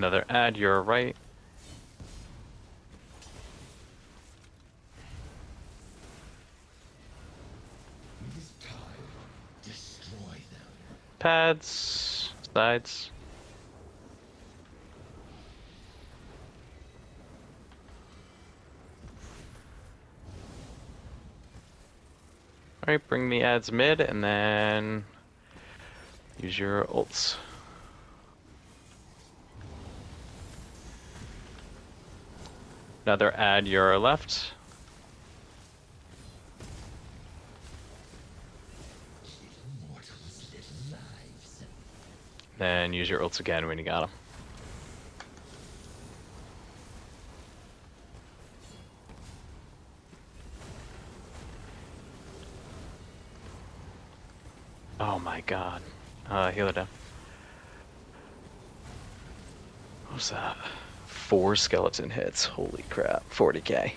Another ad, you're right. Pads, sides. Alright, bring the ads mid and then use your ults. Another ad, your left. Then use your ults again when you got them. Oh my god. Heal it down. What was that? 4 skeleton hits. Holy crap. 40k.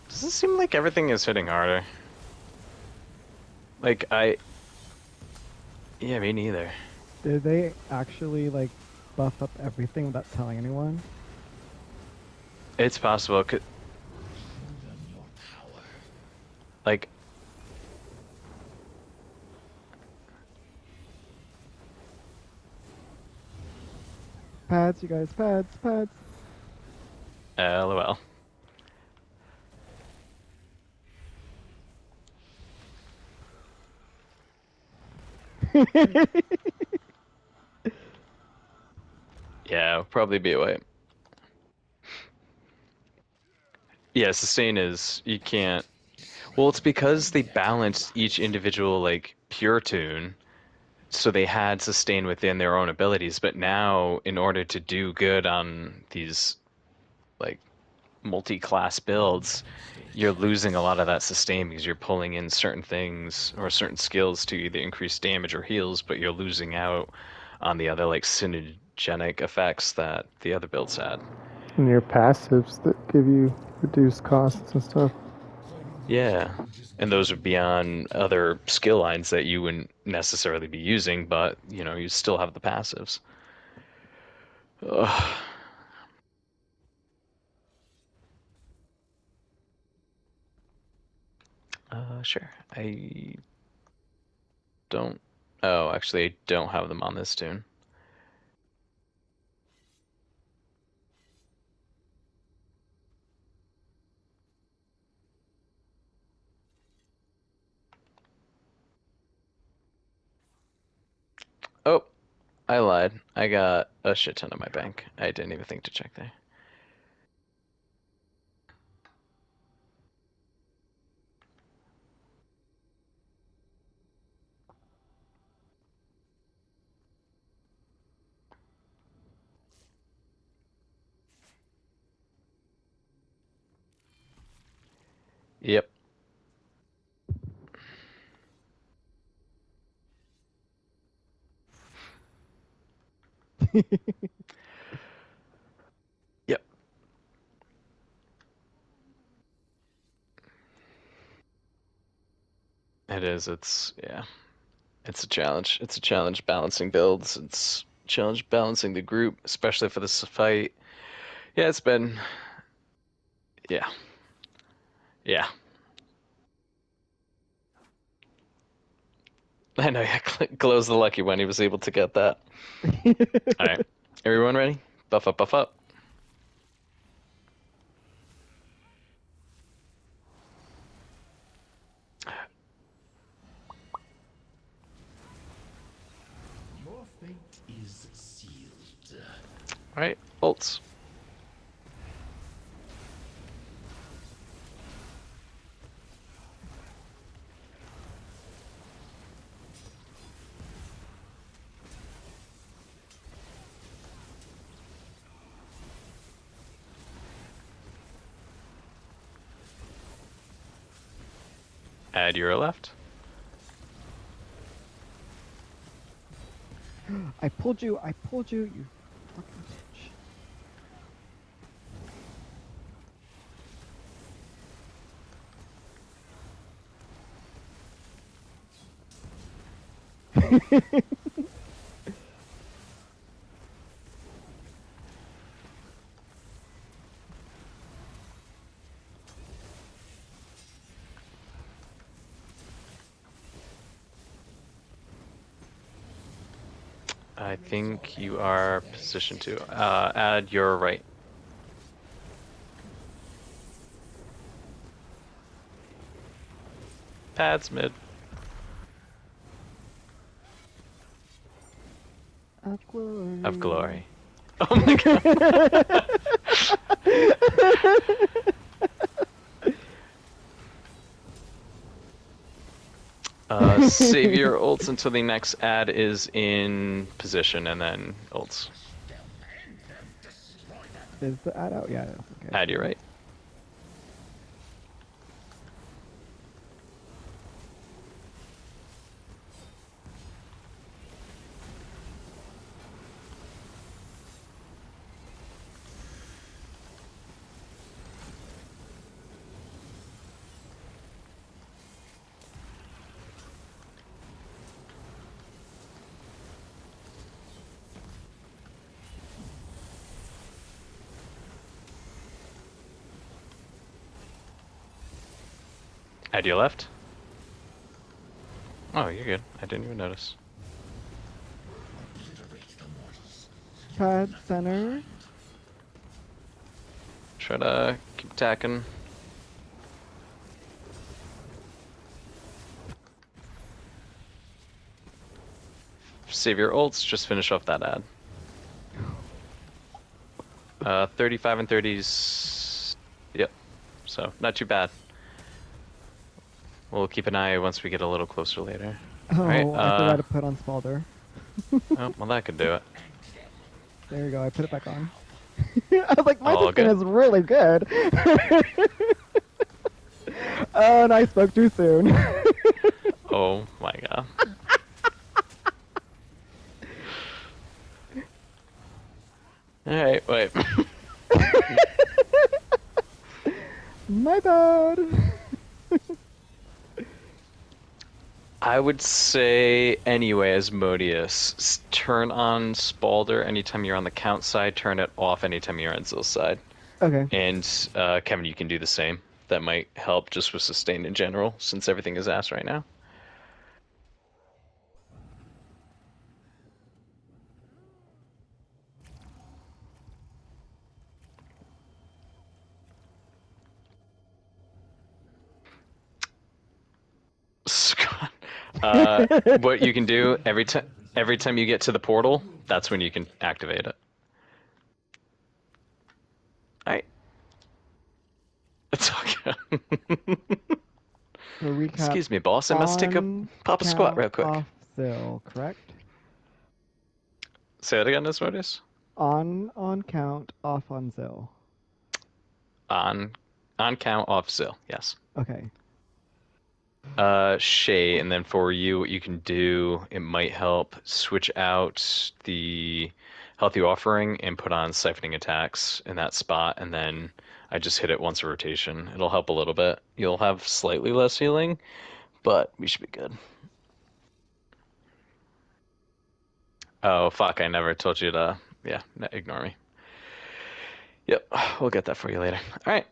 Does it seem like everything is hitting harder? Like, Yeah, me neither. Did they actually like buff up everything without telling anyone? It's possible. Like, Pads, you guys, pads, pads. LOL. Yeah, probably be away. Yeah, sustain is, you can't. Well, it's because they balanced each individual, like, pure tune, so they had sustain within their own abilities, but now, in order to do good on these, like, multi-class builds, you're losing a lot of that sustain because you're pulling in certain things or certain skills to either increase damage or heals, but you're losing out on the other, like, synergenic effects that the other builds had. And your passives that give you reduced costs and stuff. Yeah. And those are beyond other skill lines that you wouldn't necessarily be using, but you still have the passives. Ugh. Sure. I don't. Oh, actually, I don't have them on this tune. Oh, I lied. I got a shit ton in my bank. I didn't even think to check there. Yep. Yep. It is. Yeah. It's a challenge. It's a challenge balancing builds. It's a challenge balancing the group, especially for this fight. Yeah, it's been. Yeah. Yeah. I know, yeah. Glow's the lucky one. He was able to get that. All right. Everyone ready? Buff up, buff up. Your fate is sealed. All right. Ults. Add your left. I pulled you, you fucking bitch. I think you are positioned to add your right. Pads mid. Of glory. Of glory. Oh my god. Save your ults until the next ad is in position, and then ults. Is the ad out? Yeah, it is. Okay. Add your right. Add your left. Oh, you're good. I didn't even notice. Pad center. Try to keep attacking. Save your ults, just finish off that ad. 35 and 30s. Yep. So, not too bad. We'll keep an eye once we get a little closer later. Oh, Alright, I forgot to put on Spalder. Oh, well, that could do it. There you go. I put it back on. I was like, my All skin good. is really good. Oh, and I spoke too soon. Oh my god. Alright, wait. My bad. I would say, anyway, Asmodeus, turn on Spalder anytime you're on the count side, turn it off anytime you're on Zill's side. Okay. And Kevin, you can do the same. That might help just with sustain in general, since everything is ass right now. Scott, what you can do every time you get to the portal, that's when you can activate it. Alright. It's okay. So recap. Excuse me, boss. I must take a pop a squat real quick. Off Zill, correct? Say that again, Asmodeus. On count, off on Zill. On count, off Zill. Yes. Okay. Shay, and then for you, what you can do, it might help switch out the healthy offering and put on siphoning attacks in that spot, and then I just hit it once a rotation. It'll help a little bit. You'll have slightly less healing, but we should be good. Oh, fuck, I never told you to, yeah, ignore me. Yep, we'll get that for you later. All right.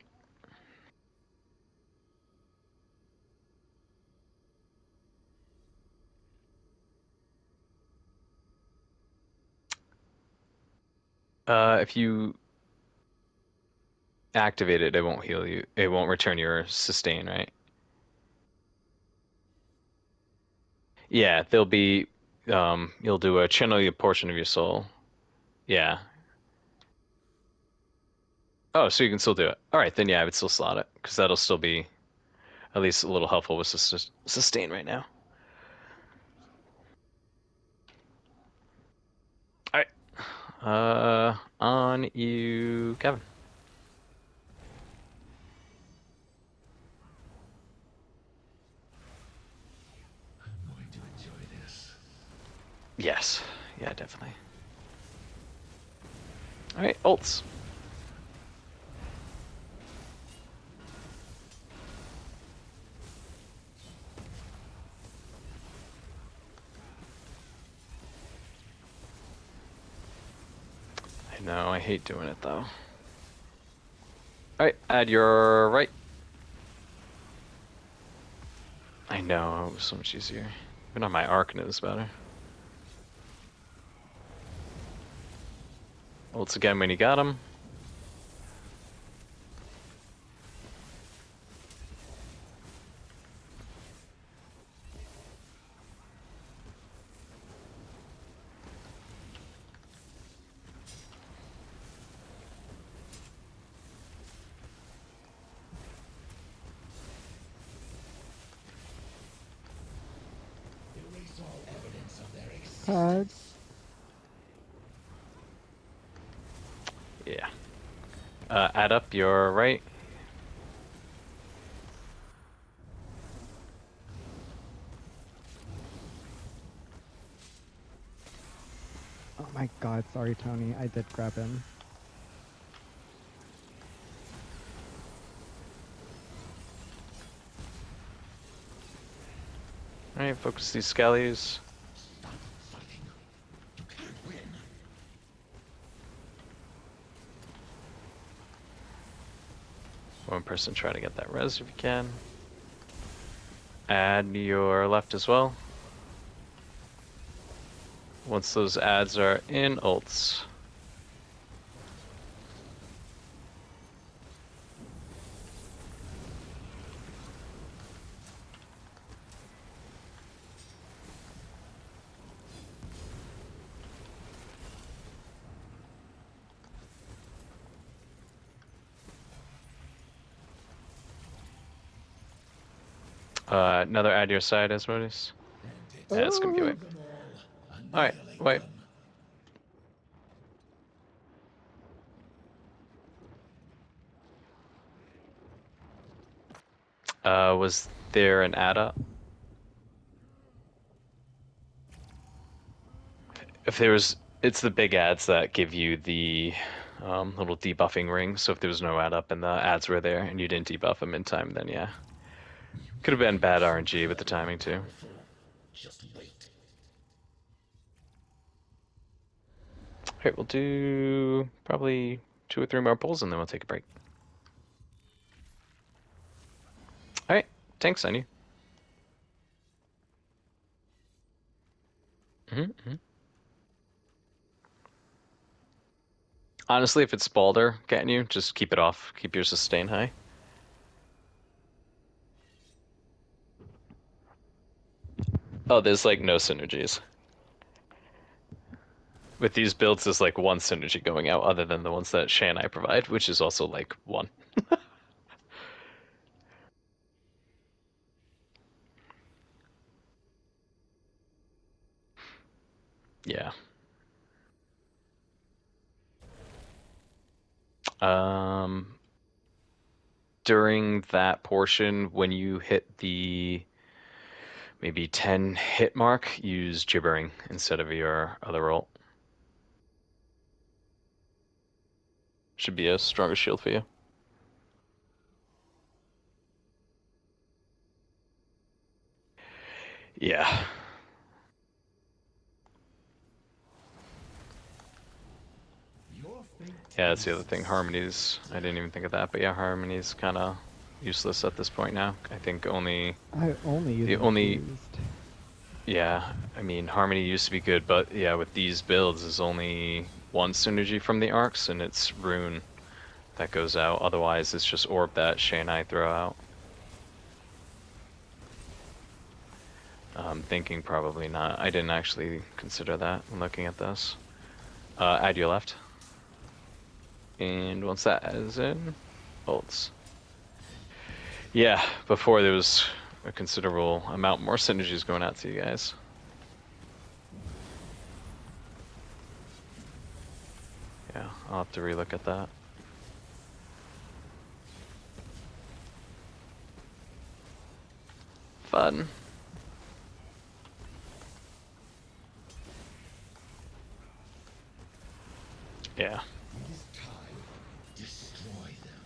If you activate it, it won't heal you. It won't return your sustain, right? Yeah, there'll be, you'll do a channel your portion of your soul. Yeah. Oh, so you can still do it. All right, then yeah, I would still slot it because that'll still be at least a little helpful with sustain right now. All right. On you, Kevin. I'm going to enjoy this. Yes. Yeah, definitely. All right, ults. No, I hate doing it though. Alright, add your right. I know, it was so much easier. Even on my arc, it was better. Ults again when you got him. Erase all evidence of their Tag. existence. Yeah. Add up your right. Oh my god, sorry Tony, I did grab him. Alright, focus these skellies. Stop fighting. You can't win. One person try to get that res if you can. Add your left as well. Once those ads are in, ults. Another add your side, Asmodeus. Yeah, it's gonna be wait. Them all. Alright, Annihilate wait. them. Was there an add up? If there was, it's the big ads that give you the little debuffing ring. So if there was no add up and the ads were there and you didn't debuff them in time, then yeah. Could have been bad RNG with the timing too. Just wait. Alright, we'll do probably 2 or 3 more pulls and then we'll take a break. Alright, tanks on you. Honestly, if it's Balder getting you, just keep it off. Keep your sustain high. Oh, there's like no synergies. With these builds, there's like one synergy going out other than the ones that Shay and I provide, which is also like 1. Yeah. Um, During that portion, when you hit the maybe 10 hit mark, use gibbering instead of your other ult. Should be a stronger shield for you. Yeah. Your fate Yeah, that's the other thing. Harmony's, I didn't even think of that, but yeah, Harmony's kind of useless at this point now. I think only, I only use The it only- used. yeah, I mean, Harmony used to be good, but yeah, with these builds, there's only one synergy from the arcs, and it's Rune that goes out. Otherwise, it's just Orb that Shay and I throw out. I'm thinking probably not. I didn't actually consider that when looking at this. Add your left. And once that is in, ults. Yeah, before there was a considerable amount more synergies going out to you guys. Yeah, I'll have to relook at that. Fun. Yeah. It is time. Destroy them.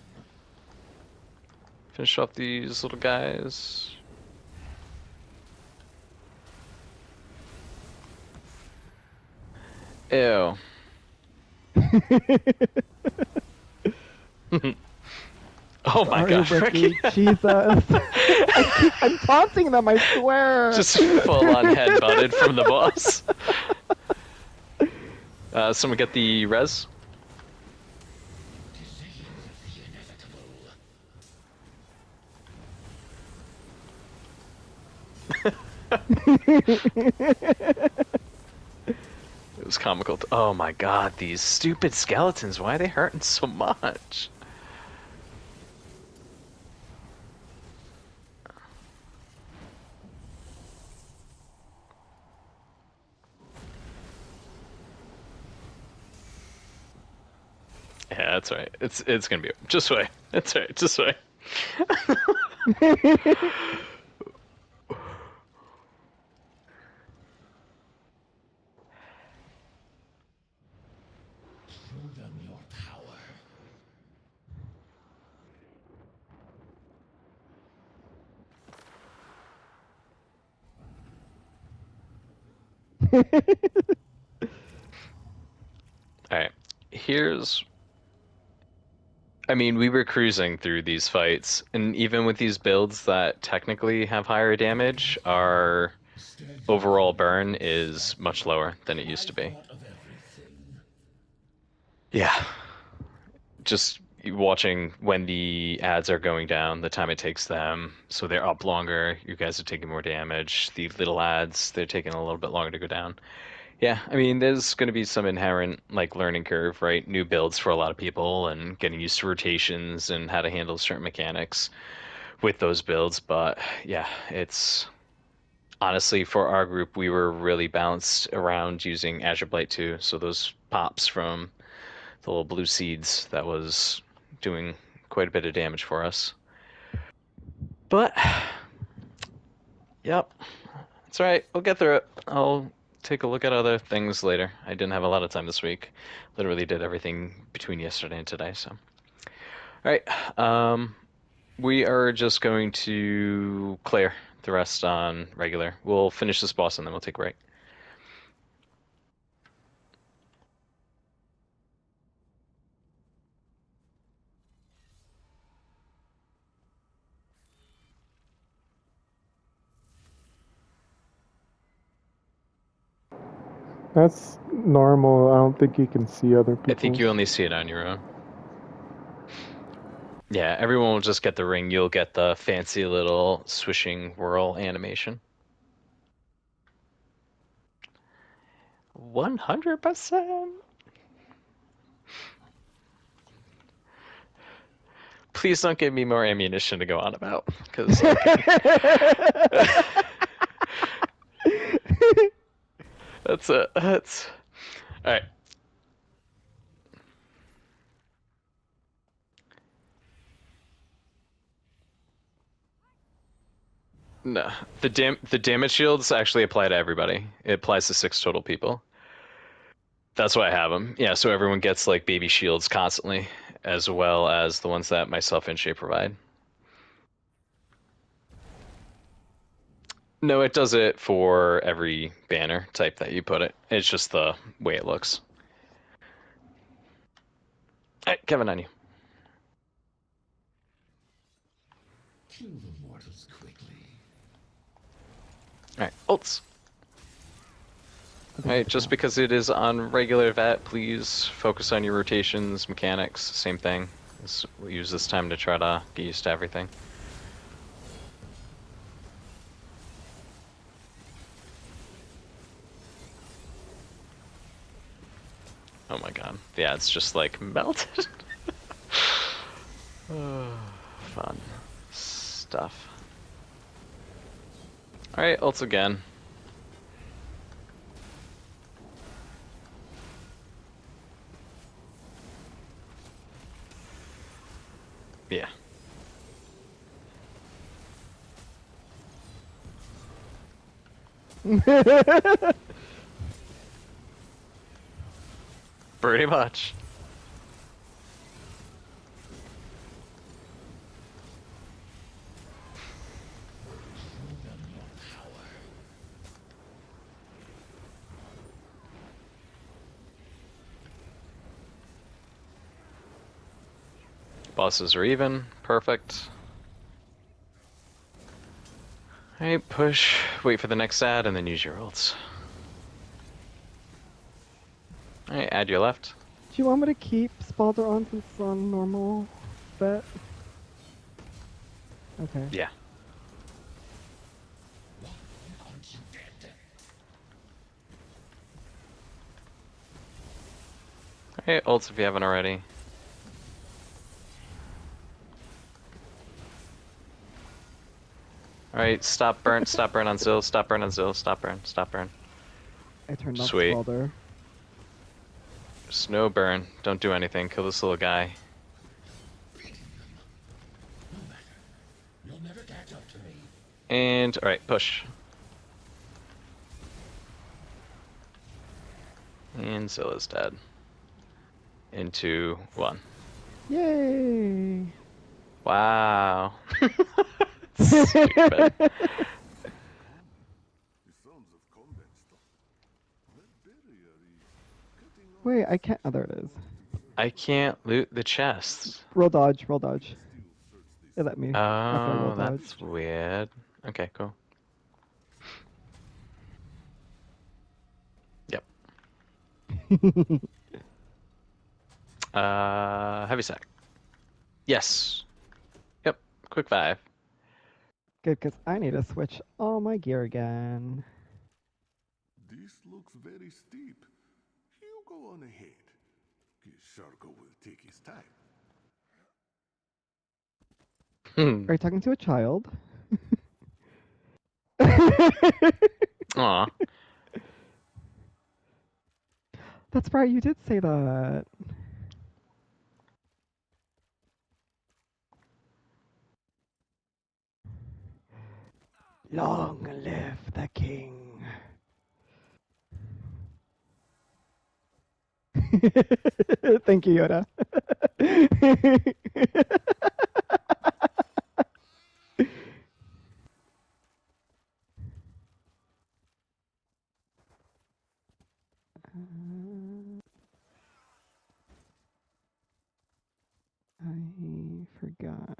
Finish off these little guys. Ew. Oh my Sorry, god, Ricky. Ricky. Jesus. I'm taunting them, I swear. Just full on headbutted from the boss. Someone get the res? Decisions of the inevitable. It was comical. Oh my god, these stupid skeletons. Why are they hurting so much? Yeah, that's right. It's gonna be just wait. That's right. Just wait. Show them your power. All right. Here's I mean, we were cruising through these fights, and even with these builds that technically have higher damage, our Steady overall hand burn of is stone. much lower than it I used to be. thought of everything. Yeah, just watching when the ads are going down, the time it takes them, so they're up longer, you guys are taking more damage. The little ads, they're taking a little bit longer to go down. Yeah, I mean, there's going to be some inherent like learning curve, right? New builds for a lot of people and getting used to rotations and how to handle certain mechanics with those builds. But yeah, it's honestly for our group, we were really balanced around using Azure Blight too. So those pops from the little blue seeds, that was doing quite a bit of damage for us. But yep, it's all right. We'll get through it. I'll take a look at other things later. I didn't have a lot of time this week. Literally did everything between yesterday and today. So, all right. We are just going to clear the rest on regular. We'll finish this boss and then we'll take a break. That's normal. I don't think you can see other I think people's. you only see it on your own. Yeah, everyone will just get the ring. You'll get the fancy little swishing whirl animation. 100%. Please don't give me more ammunition to go on about, because that's it. That's all right. No, the damage shields actually apply to everybody. It applies to 6 total people. That's why I have them. Yeah, so everyone gets like baby shields constantly, as well as the ones that myself and Shay provide. No, it does it for every banner type that you put it. It's just the way it looks. All right, Kevin, on you. Kill the mortals quickly. All right, ults. All right, just because it is on regular vet, please focus on your rotations, mechanics, same thing. We'll use this time to try to get used to everything. Oh my god. Yeah, it's just like melted. Fun stuff. Alright, ults again. Yeah. Pretty much. Show them your power. Bosses are even. Perfect. Alright, push. Wait for the next ad, and then use your ults. Alright, add your left. Do you want me to keep Spalder on since it's on normal bet? Okay. Yeah. Aren't you dead? Alright, ults if you haven't already. Alright, stop burn on Zill, stop burn on Zill, stop burn. I turned off Sweet. Spalder. Just no burn, don't do anything, kill this little guy. No matter. You'll never catch up to me. And, alright, push. And Zill is dead. Into 1. Yay! Wow. Stupid. Wait, I can't. Oh, there it is. I can't loot the chests. Roll dodge, roll dodge. It let me. after I Oh, roll that's dodge. weird. Okay, cool. Yep. Heavy sack. Yes. Yep. Quick 5. Good, because I need to switch all my gear again. This looks very steep. You go on ahead. Sharko will take his time. Are you talking to a child? Aw. That's right, you did say that. Long live the king. Thank you, Yoda. I forgot.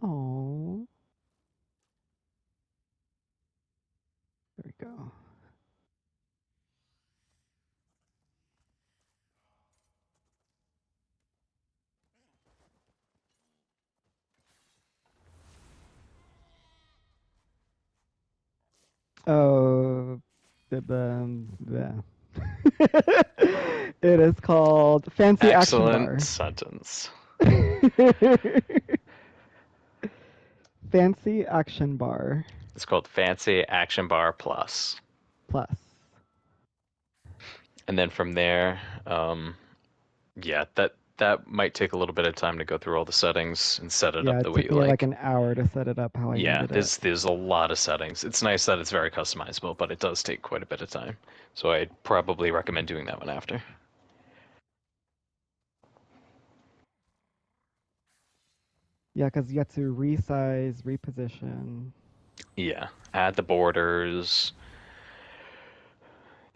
Oh. There we go. Oh, yeah. It is called Fancy Action Bar. Excellent sentence. Fancy Action Bar It's called Fancy Action Bar Plus. Plus. And then from there, yeah, that might take a little bit of time to go through all the settings and set it Yeah, up it the way took you me like. like an hour to set it up how I Yeah, needed it. there's a lot of settings. It's nice that it's very customizable, but it does take quite a bit of time. So I'd probably recommend doing that one after. Yeah, because you have to resize, reposition. Yeah, add the borders.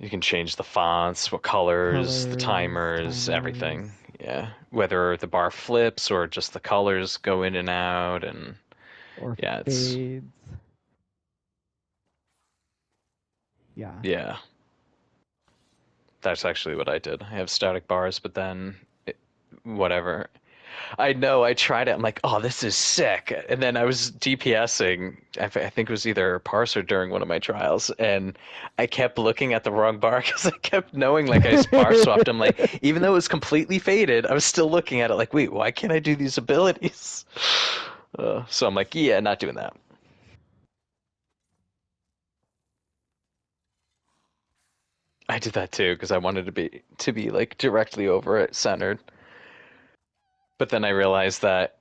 You can change the fonts, what colors, the timers, everything. Yeah, whether the bar flips or just the colors go in and out, and Or yeah, it's fades. Yeah. yeah. That's actually what I did. I have static bars, but then whatever. I know, I tried it. I'm like, oh, this is sick. And then I was DPSing. I think it was either Parse or during one of my trials, and I kept looking at the wrong bar because I kept knowing like I bar swapped. I'm like, even though it was completely faded, I was still looking at it like, wait, why can't I do these abilities? So I'm like, yeah, not doing that. I did that too because I wanted to be like directly over it, centered. But then I realized that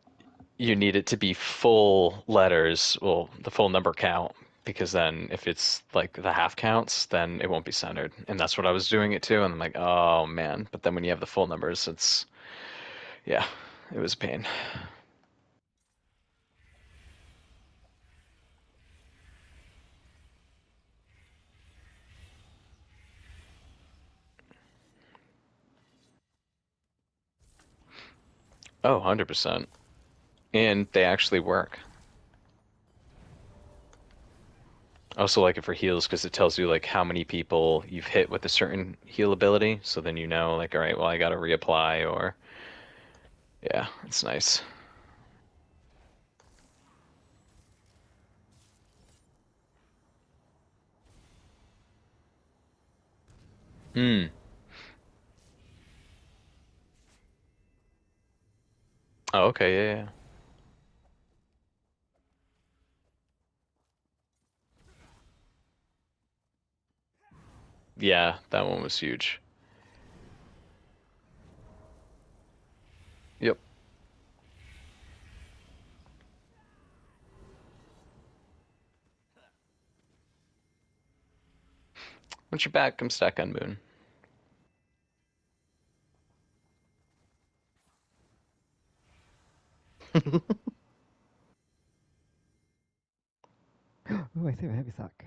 you need it to be full letters, well, the full number count, because then if it's like the half counts, then it won't be centered. And that's what I was doing it to, and I'm like, oh man. But then when you have the full numbers, it's yeah, it was a pain. Oh, 100%. And they actually work. I also like it for heals because it tells you like how many people you've hit with a certain heal ability. So then you know like, all right, well I gotta reapply or yeah, it's nice. Hmm. Oh, okay, yeah, yeah. Yeah, that one was huge. Yep. Once you're back, come stack on Moon. Ooh, I see a heavy sack.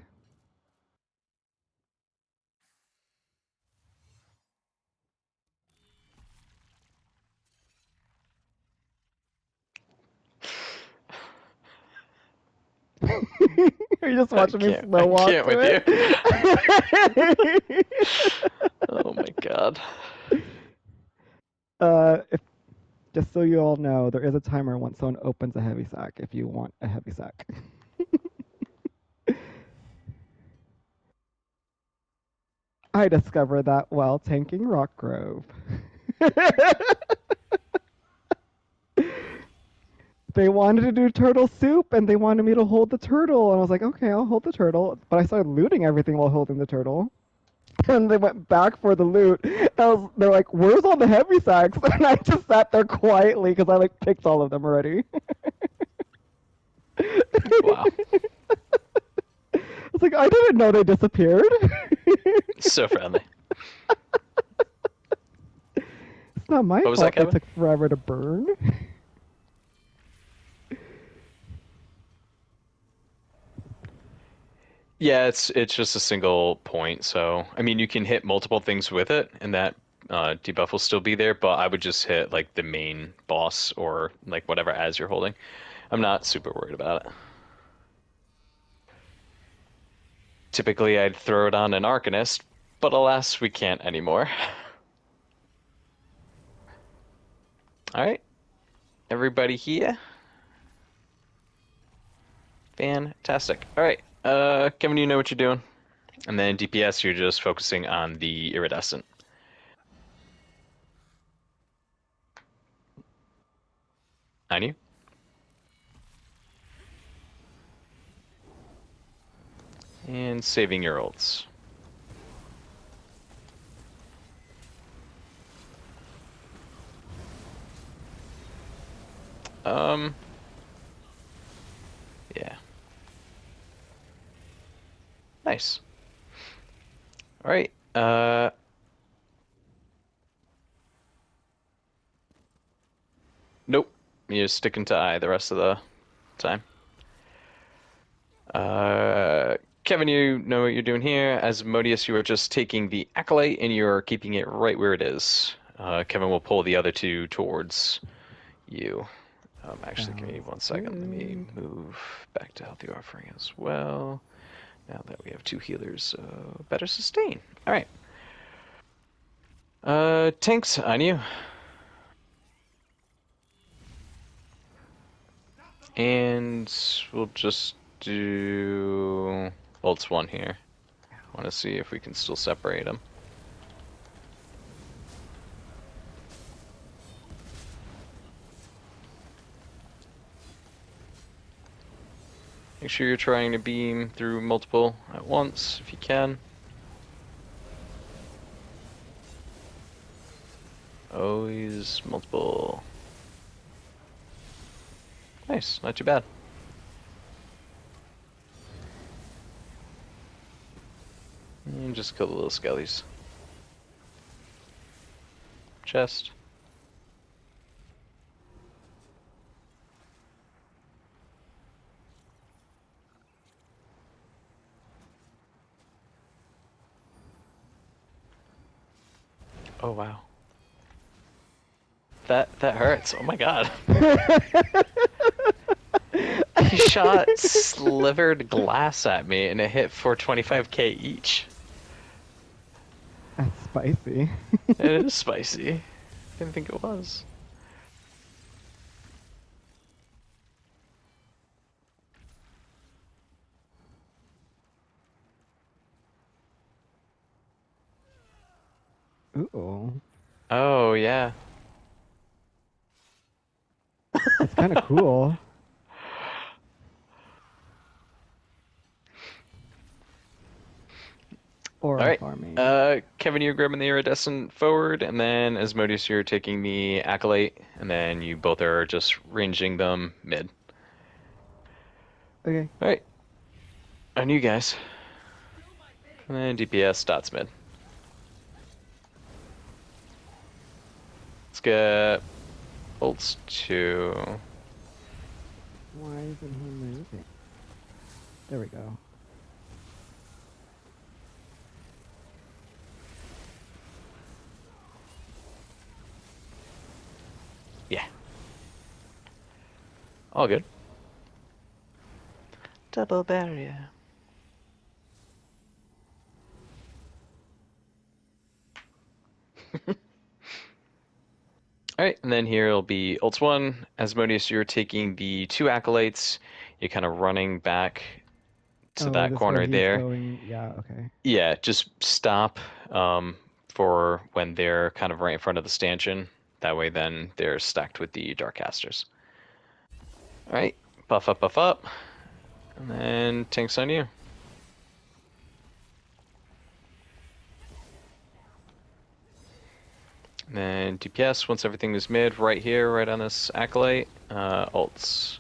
Are you just I watching me can't. slow I walk can't to with you. it? Oh my God. If just so you all know, there is a timer once someone opens a heavy sack if you want a heavy sack. I discovered that while tanking Rock Grove. They wanted to do turtle soup and they wanted me to hold the turtle. And I was like, okay, I'll hold the turtle. But I started looting everything while holding the turtle. And they went back for the loot. They're like, where's all the heavy sacks? And I just sat there quietly because I like picked all of them already. Wow. I was like, I didn't know they disappeared. So friendly. It's not my What was that, fault they Kevin? took forever to burn. Yeah, it's just a single point. So I mean, you can hit multiple things with it, and that debuff will still be there. But I would just hit like the main boss or like whatever as you're holding. I'm not super worried about it. Typically, I'd throw it on an Arcanist, but alas, we can't anymore. All right, everybody here. Fantastic. All right, Kevin, you know what you're doing. And then DPS, you're just focusing on the iridescent. On you. And saving your ults. Um, yeah. Nice. All right. Nope. You're sticking to I the rest of the time. Kevin, you know what you're doing here. As Modius, you are just taking the Acolyte and you're keeping it right where it is. Kevin will pull the other two towards you. Actually, give me Sounds 1 second. Let me good. move back to Healthy Offering as well. Now that we have two healers, better sustain. All right. Tanks on you. And we'll just do ults one here. Want to see if we can still separate them. Make sure you're trying to beam through multiple at once if you can. Always multiple. Nice, not too bad. And just kill the little skellies. Chest. Oh wow. That hurts. Oh my god. He shot slivered glass at me and it hit for 25k each. That's spicy. It is spicy. Didn't think it was. Ooh. Oh yeah. It's kind of cool. Or All right. farming. Kevin, you're grabbing the iridescent forward, and then Asmodeus, you're taking the acolyte, and then you both are just ranging them mid. Okay. All right. On you guys. And then DPS dots mid. Let's get bolts to. Why isn't he moving? There we go. Yeah. All good. Double barrier. Alright, and then here it'll be ults 1. Asmodeus, you're taking the 2 acolytes. You're kind of running back to that this corner way he's there. Going... Yeah, okay. Yeah, just stop for when they're kind of right in front of the stanchion. That way then they're stacked with the Darkcasters. Alright, buff up, buff up. And then tanks on you. And then DPS, once everything is mid, right here, right on this acolyte, ults.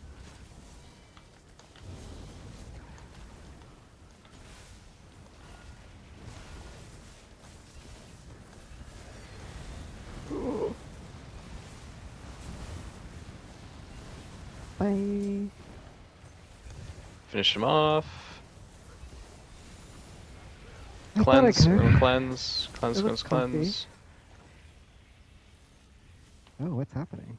Bye. Finish him off. I thought I Cleanse, could. cleanse, cleanse, It cleanse, looks comfy. cleanse. Oh, what's happening?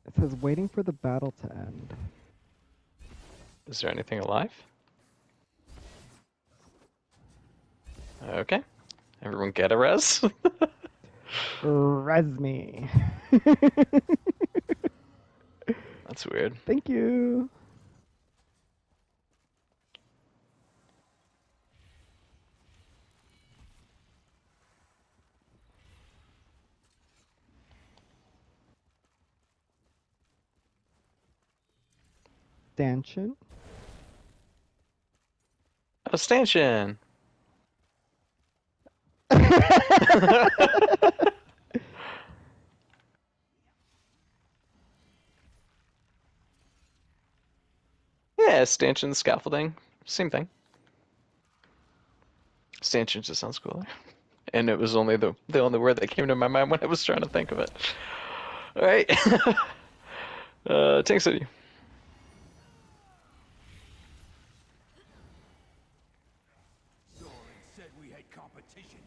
It says waiting for the battle to end. Is there anything alive? Okay. Everyone get a res? Res me. That's weird. Thank you. Stanchion. Oh, stanchion! Yeah, stanchion, scaffolding, same thing. Stanchion just sounds cooler. And it was only the only word that came to my mind when I was trying to think of it. Alright. Tank City. Soren said we had competition.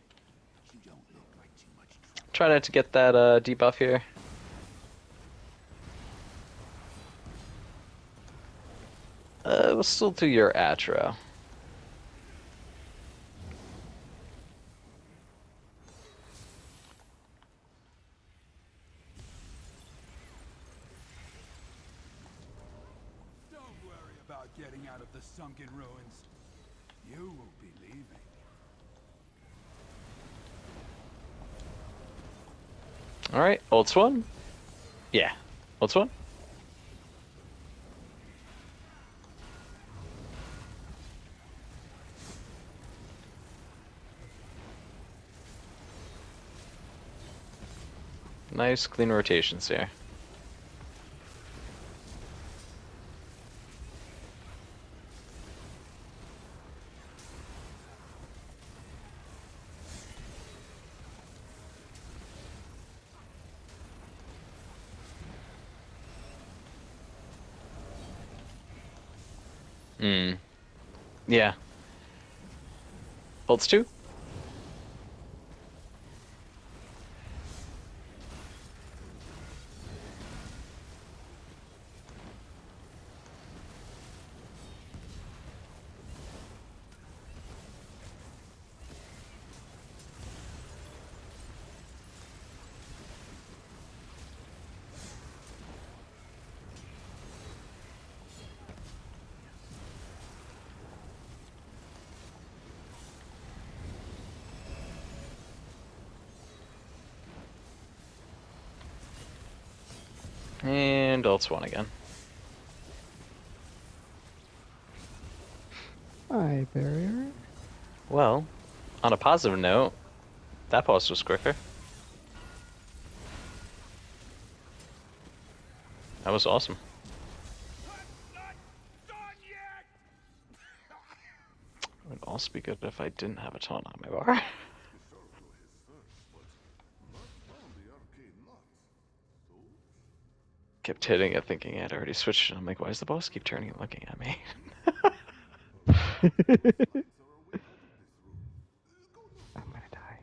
You don't look like too much trouble. Try not to get that debuff here. We'll still do your Atro. Don't worry about getting out of the sunken ruins. You will be leaving. Alright, ults 1? Yeah, ults 1. Nice clean rotations here. Mm. Yeah. Holds 2? And ults 1 again. Hi, barrier. Well, on a positive note, that pause was quicker. That was awesome. Not done yet! It would also be good if I didn't have a taunt on my bar. Kept hitting it thinking I'd already switched it. I'm like, why does the boss keep turning and looking at me? I'm gonna die.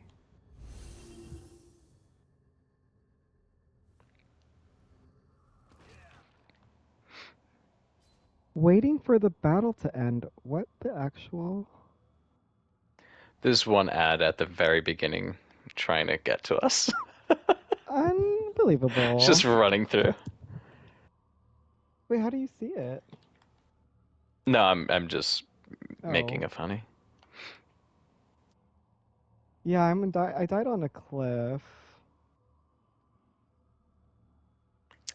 Waiting for the battle to end. What the actual? There's one ad at the very beginning trying to get to us. Unbelievable. It's just running through. Wait, how do you see it? No, I'm just Oh. making a funny. Yeah, I died on a cliff.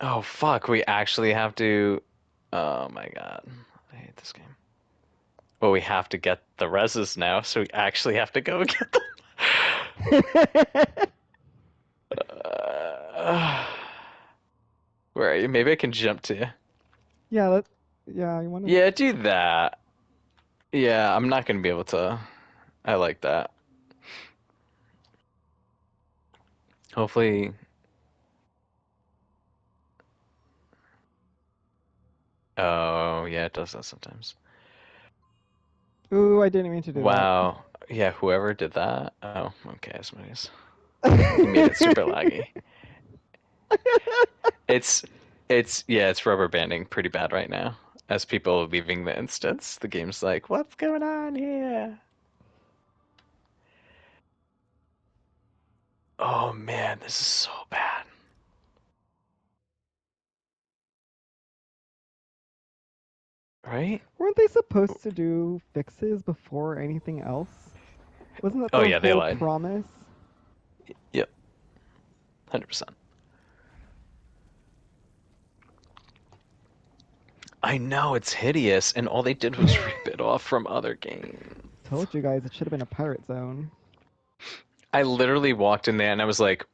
Oh fuck, we actually have to. Oh my god. I hate this game. Well, we have to get the reses now, so we actually have to go get them. Where are you? Maybe I can jump to you. Yeah, you wanna Yeah, do that. Yeah, I'm not gonna be able to. I like that. Hopefully. Oh, yeah, it does that sometimes. Ooh, I didn't mean to do Wow. Yeah, whoever did that. Oh, okay, Asmodeus. He made it super laggy. It's it's rubber banding pretty bad right now. As people are leaving the instance, the game's like, what's going on here? Oh man, this is so bad. Right? Weren't they supposed to do fixes before anything else? Wasn't that Oh their yeah, they whole lied. promise? Yep. 100%. I know it's hideous, and all they did was rip it off from other games. Told you guys it should have been a pirate zone. I literally walked in there and I was like,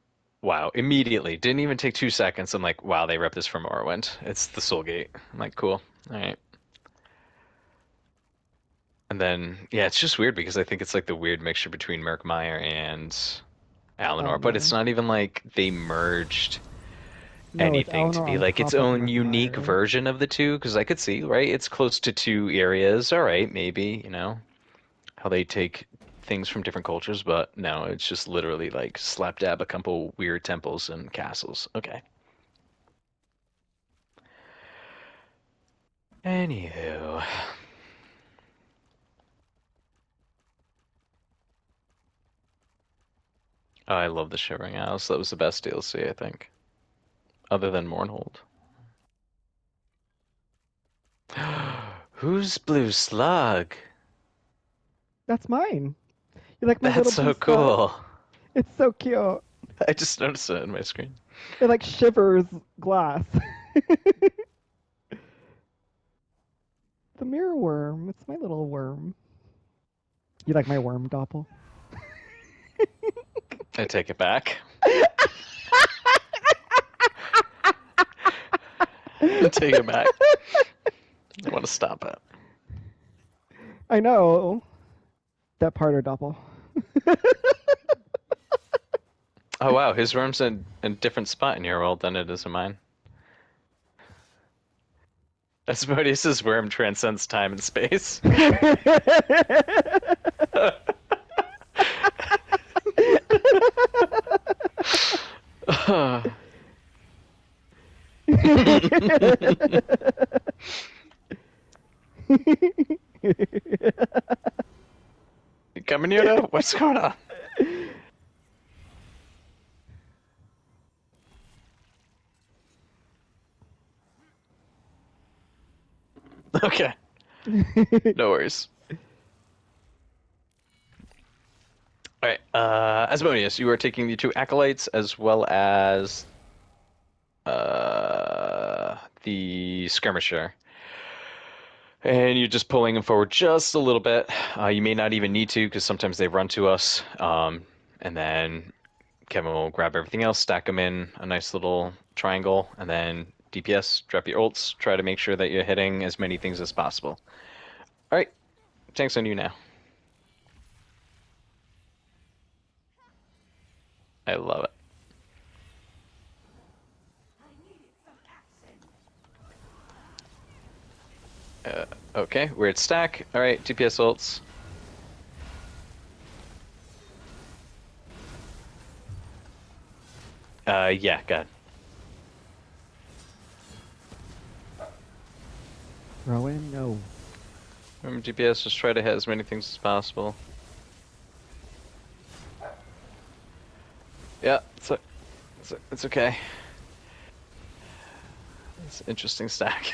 wow, immediately. Didn't even take 2 seconds. I'm like, wow, they ripped this from Morrowind. It's the Soulgate. I'm like, cool. All right. And then, yeah, it's just weird because I think it's like the weird mixture between Murkmire and Alinor, but it's Eleanor. not even like they merged No, it's anything to Eleanor be on like its top of own unique Murkmire. version of the two. Because I could see, right? It's close to two areas. All right, maybe, how they take things from different cultures, but no, it's just literally like slap dab a couple weird temples and castles. Okay. Anywho. Oh, I love the Shivering Isles. That was the best DLC, I think. Other than Mournhold. Who's Blue Slug? That's mine. You like my That's little blue so slug? cool. It's so cute. I just noticed it on my screen. It like shivers glass. The mirror worm. It's my little worm. You like my worm, Doppel? I take it back. I take it back. I want to stop it. I know. That part or Doppel. Oh wow, his room's in a different spot in your world than it is in mine. Asmodeus' worm transcends time and space. You coming here now? What's going on? Okay, no worries. All right, Asmodeus, you are taking the two acolytes as well as the skirmisher, and you're just pulling them forward just a little bit. You may not even need to because sometimes they run to us. And then Kevin will grab everything else, stack them in a nice little triangle, and then DPS, drop your ults, try to make sure that you're hitting as many things as possible. All right, tanks on you now. I love it. Okay, weird stack. All right, DPS ults. Yeah, go ahead. Rowan, no. Remember DPS, just try to hit as many things as possible. Yeah, it's okay. It's an interesting stack.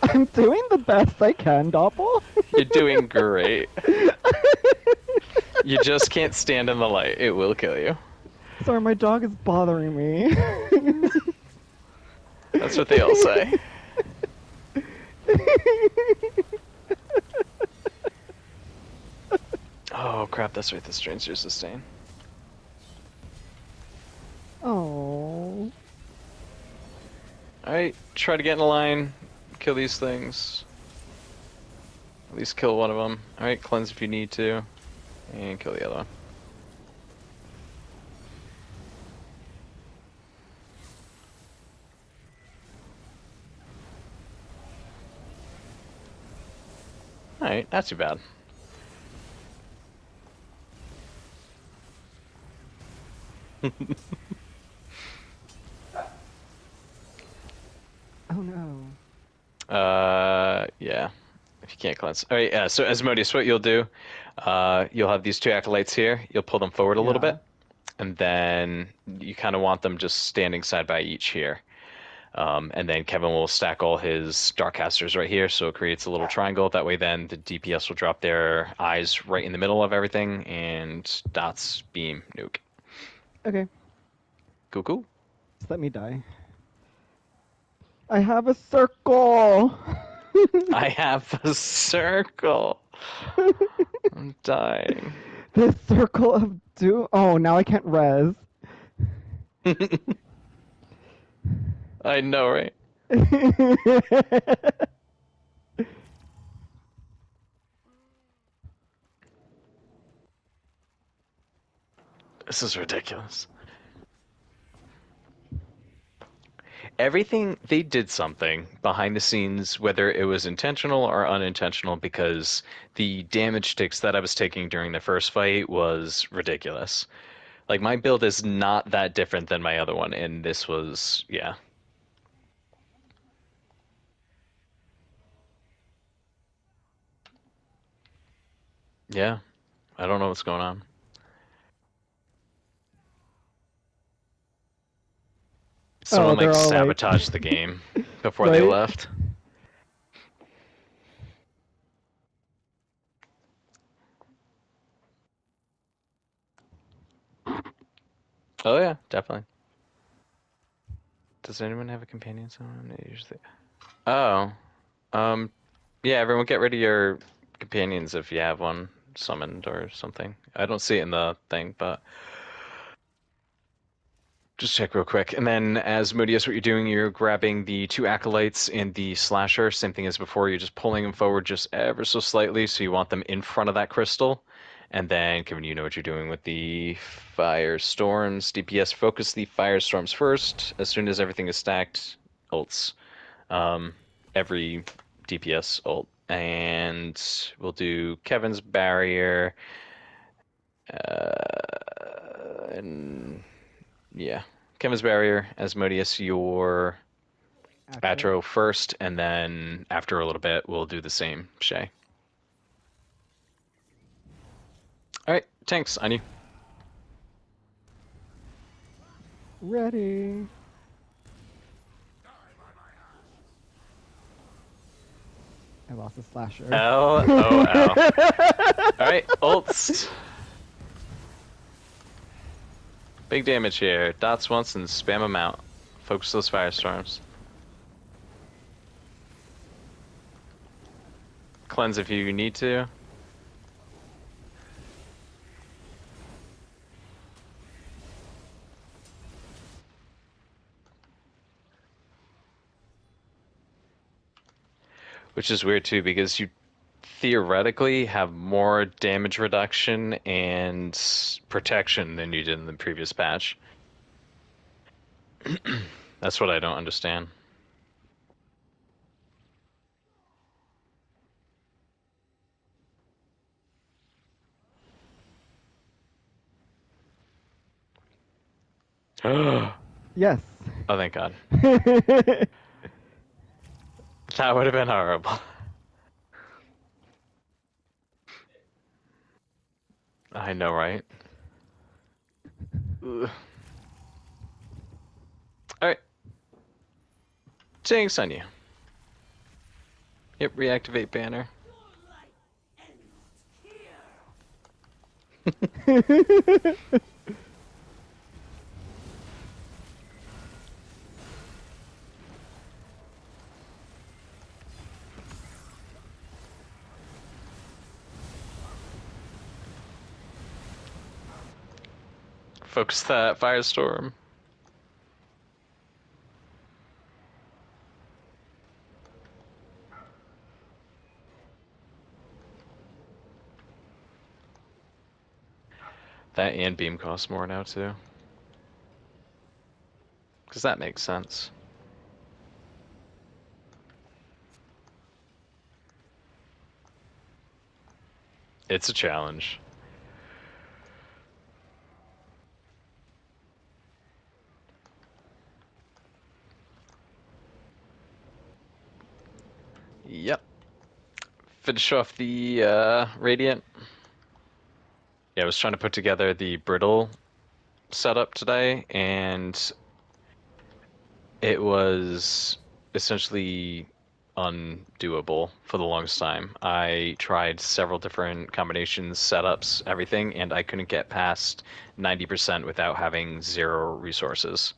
I'm doing the best I can, Doppel. You're doing great. You just can't stand in the light. It will kill you. Sorry, my dog is bothering me. That's what they all say. Oh crap, that's right, this drains your sustain. Oh. Alright, try to get in a line, kill these things. At least kill one of them. Alright, cleanse if you need to. And kill the other one. Alright, not too bad. Oh no. Yeah. If you can't cleanse. Alright, yeah, so Asmodeus, what you'll do, you'll have these two acolytes here, you'll pull them forward a little Yeah. bit, and then you kind of want them just standing side by each here. And then Kevin will stack all his Darkcasters right here, so it creates a little triangle. That way then the DPS will drop their eyes right in the middle of everything, and dots, beam, nuke. Okay, Cool, cool. just let me die. I have a circle. I have a circle. I'm dying. The circle of doom. Oh, now I can't res. I know, right? This is ridiculous. Everything, they did something behind the scenes, whether it was intentional or unintentional, because the damage ticks that I was taking during the first fight was ridiculous. Like, my build is not that different than my other one, and this was, yeah. Yeah, I don't know what's going on. Someone they're like all like- sabotaged the game before they Right? left. Oh yeah, definitely. Does anyone have a companion summon? They usually. Oh, um, yeah. Everyone, get rid of your companions if you have one summoned or something. I don't see it in the thing, but just check real quick. And then, as Moodius, what you're doing, you're grabbing the two acolytes and the slasher. Same thing as before. You're just pulling them forward just ever so slightly, so you want them in front of that crystal. And then, Kevin, you know what you're doing with the firestorms. DPS, focus the firestorms first. As soon as everything is stacked, ults. every DPS ult. And we'll do Kevin's barrier. And yeah, Kevin's barrier, Asmodeus, your Atro first, and then after a little bit, we'll do the same, Shay. All right, tanks, on you. Ready. I lost a slasher. LOL. All right, ults. Big damage here. Dots once and spam them out. Focus those firestorms. Cleanse if you need to. Which is weird too, because you theoretically have more damage reduction and protection than you did in the previous patch. That's what I don't understand. Oh, Yes. thank God. That would have been horrible. I know, right? Ugh. Alright. Jinx on you. Yep, reactivate banner. Focus that firestorm. That and beam costs more now too. Because that makes sense. It's a challenge. Yep. Finish off the Radiant. Yeah, I was trying to put together the Brittle setup today, and it was essentially undoable for the longest time. I tried several different combinations, setups, everything, and I couldn't get past 90% without having 0 resources.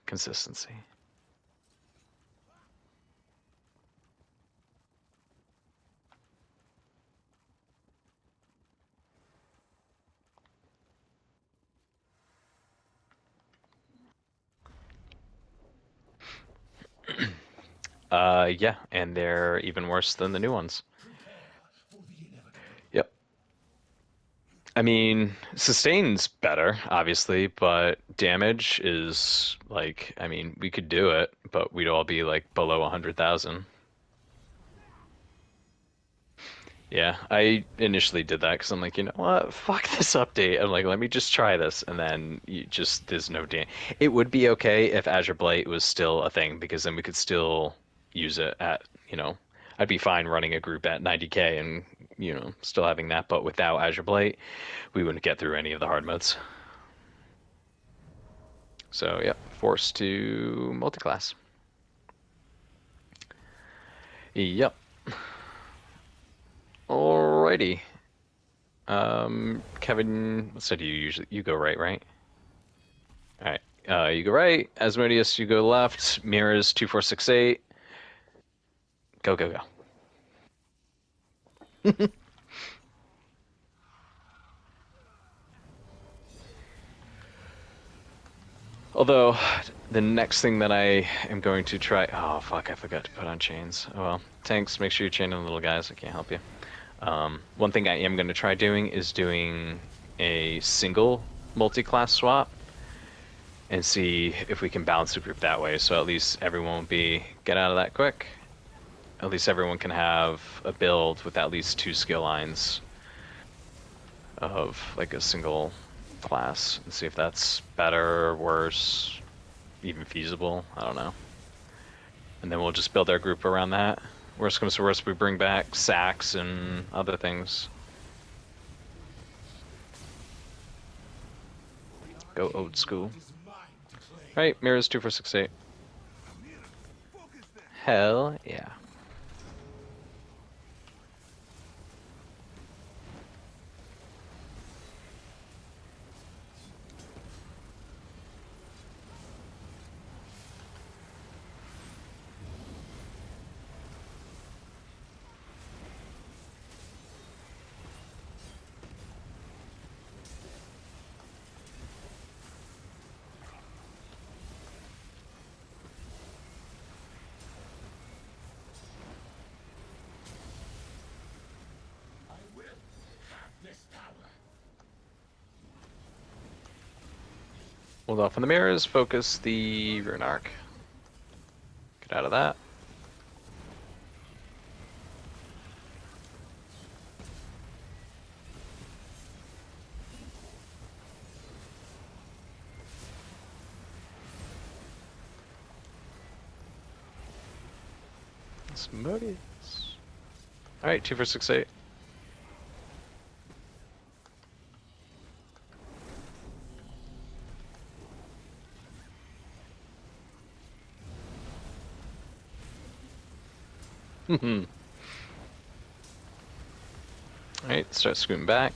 Consistency. Yeah, and they're even worse than the new ones. Yep. I mean, sustain's better, obviously, but damage is like, I mean, we could do it, but we'd all be like below 100,000. Yeah, I initially did that because I'm like, you know what? Fuck this update. I'm like, let me just try this, and then you just there's no damage. It would be okay if Azure Blight was still a thing because then we could still use it at, you know, I'd be fine running a group at 90k and, you know, still having that, but without Azure Blight, we wouldn't get through any of the hard modes. So, yeah, forced to multiclass. Yep. Alrighty. Kevin, what side do you go right? All right. You go right. Asmodeus, you go left. Mirrors 2468. Go. Although, The next thing that I am going to try. Oh fuck! I forgot to put on chains. Oh well. Tanks, make sure you're chaining little guys. I can't help you. One thing I am going to try doing is doing a single multi-class swap and see if we can balance the group that way. So at least everyone won't be get out of that quick. At least everyone can have a build with at least 2 skill lines of like a single class and see if that's better or worse, even feasible. I don't know. And then we'll just build our group around that. Worst comes to worst, we bring back sacks and other things. Go old school. Right, mirrors 2468. Hell yeah. Hold off on the mirrors, focus the rune arc. Get out of that. Smodius. Alright, 2468. Alright, start scooting back.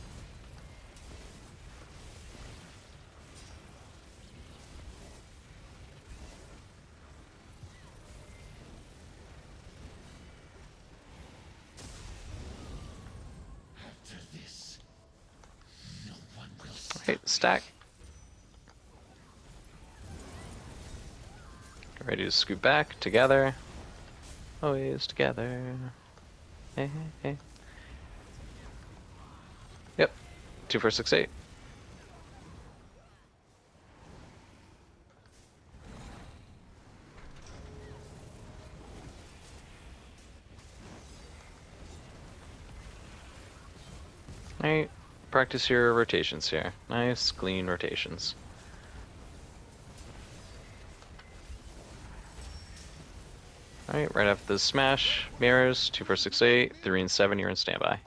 Alright, stack. Ready to scoot back together. Always together. Hey, hey, hey. Yep. 2468. Alright. Practice your rotations here. Nice, clean rotations. Alright, right after the smash, mirrors, 2468, 3 and 7, you're in standby.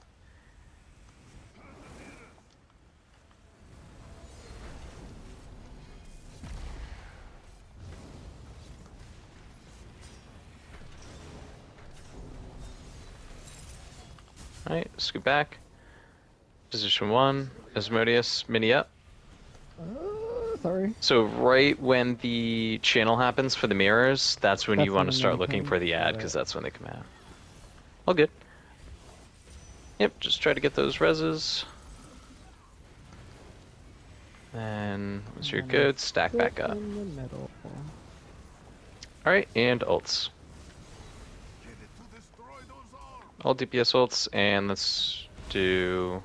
Alright, scoot back. Position 1, Asmodeus, mini up. Sorry. So right when the channel happens for the mirrors, that's when That's you want when to the start mini looking comes? for the ad, Got because it. that's when they come out. All good. Yep, just try to get those reses. And once you're And good, stack sit back up. in the middle. Alright, and ults. Get it to destroy those arms. All DPS ults, and let's do...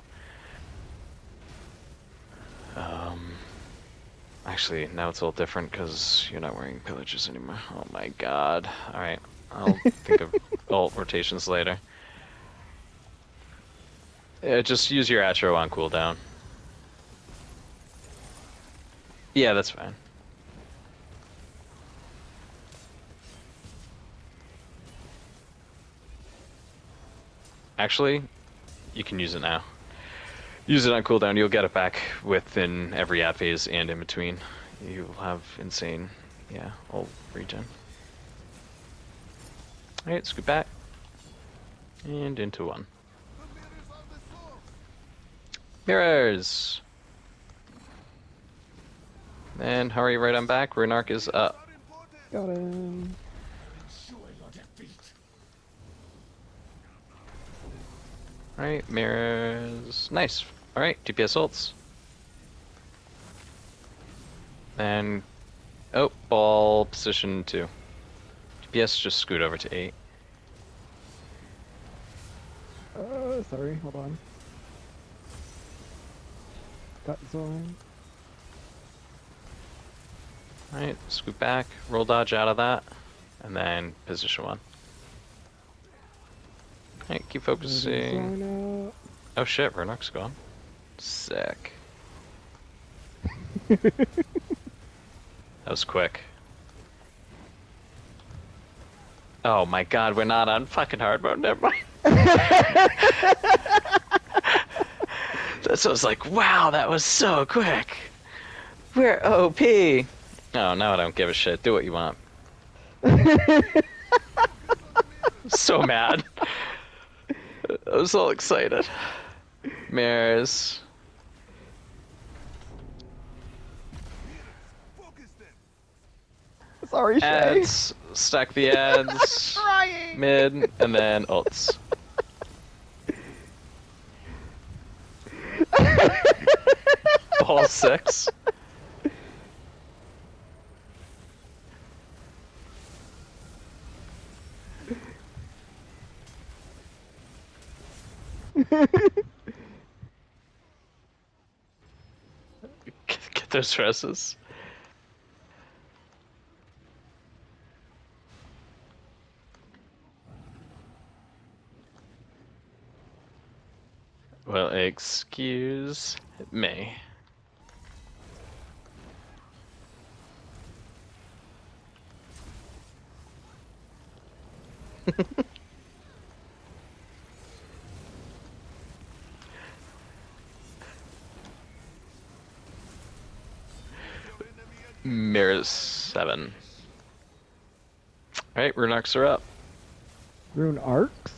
Actually, now it's all different because you're not wearing pillages anymore. Oh my god. Alright, I'll think of ult rotations later. Yeah, just use your Atro on cooldown. Yeah, that's fine. Actually, you can use it now. Use it on cooldown, you'll get it back within every ad phase and in between. You'll have insane, yeah, ult regen. Alright, scoot back. And into 1. The mirrors are the source. Mirrors! And hurry right on back, Rune Arc is up. Are important. Got him. Ensure your defeat. Alright, mirrors. Nice. Alright, DPS ults. And Oh, ball position 2. DPS just scoot over to 8. Sorry, hold on. Got zone. Alright, scoot back, roll dodge out of that, and then position 1. Alright, keep focusing. Zone out. Oh shit, Vernark's gone. Sick. That was quick. Oh my god, we're not on fucking hard mode, never mind. That's what I was like, wow, that was so quick. We're OP. Oh, now I don't give a shit. Do what you want. So mad. I was all excited. Mares. Focus them. Sorry, Shay. Ads. Stack the ads. Crying. Mid. And then ults. Ball 6. Get those dresses. Well, excuse me. Mirrors 7. Alright, Runarks are up. Rune arcs?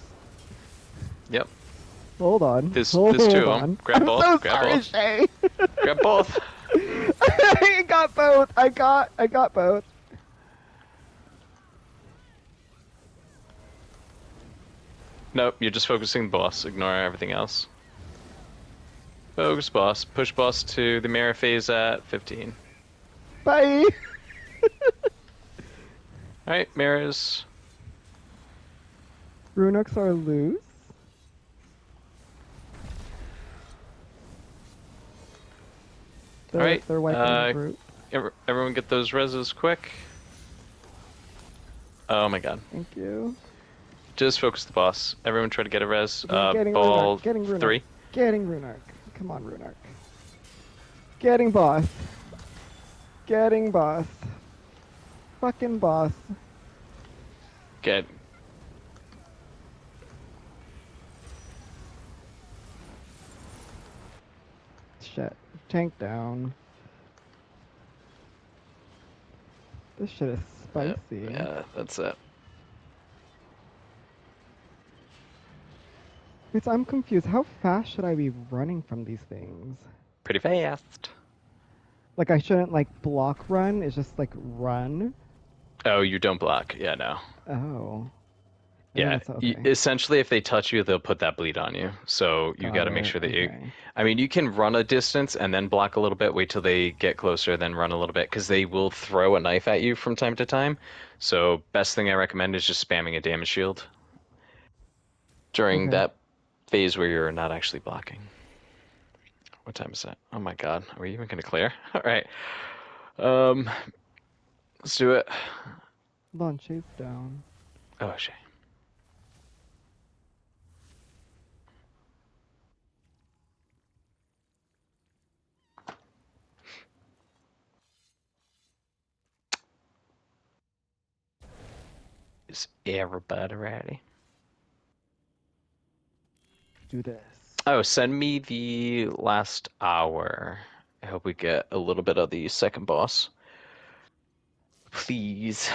Yep. Hold on. There's Hold two of 'em. on. Grab I'm both, so grab sorry, both. Shay. Grab both. I got both. I got both. Nope, you're just focusing the boss. Ignore everything else. Focus boss. Push boss to the mirror phase at 15. Bye. Alright, mirrors. Runux are loose. They're, Alright, they're wiping root. Everyone get those reses quick. Oh my god. Thank you. Just focus the boss. Everyone try to get a res. Getting Ball Runark. Getting Runark. 3. Getting Runark. Come on, Runark. Getting boss. Getting boss. Fucking boss. Get. Shit. Tank down. This shit is spicy. Yeah, that's it. Wait, so I'm confused. How fast should I be running from these things? Pretty fast. Like I shouldn't like block run. It's just like run. Oh, you don't block. Yeah, no. Oh. Yeah, That's okay. essentially, if they touch you, they'll put that bleed on you. So you got to make it, sure that you. okay. I mean, you can run a distance and then block a little bit. Wait till they get closer, then run a little bit, because they will throw a knife at you from time to time. So best thing I recommend is just spamming a damage shield during Okay. that phase where you're not actually blocking. What time is that? Oh my god, are we even gonna clear? All right. Let's do it. Hold on, Shay's down. Oh shit. Is everybody ready? Do this. Oh, send me the last hour. I hope we get a little bit of the second boss. Please.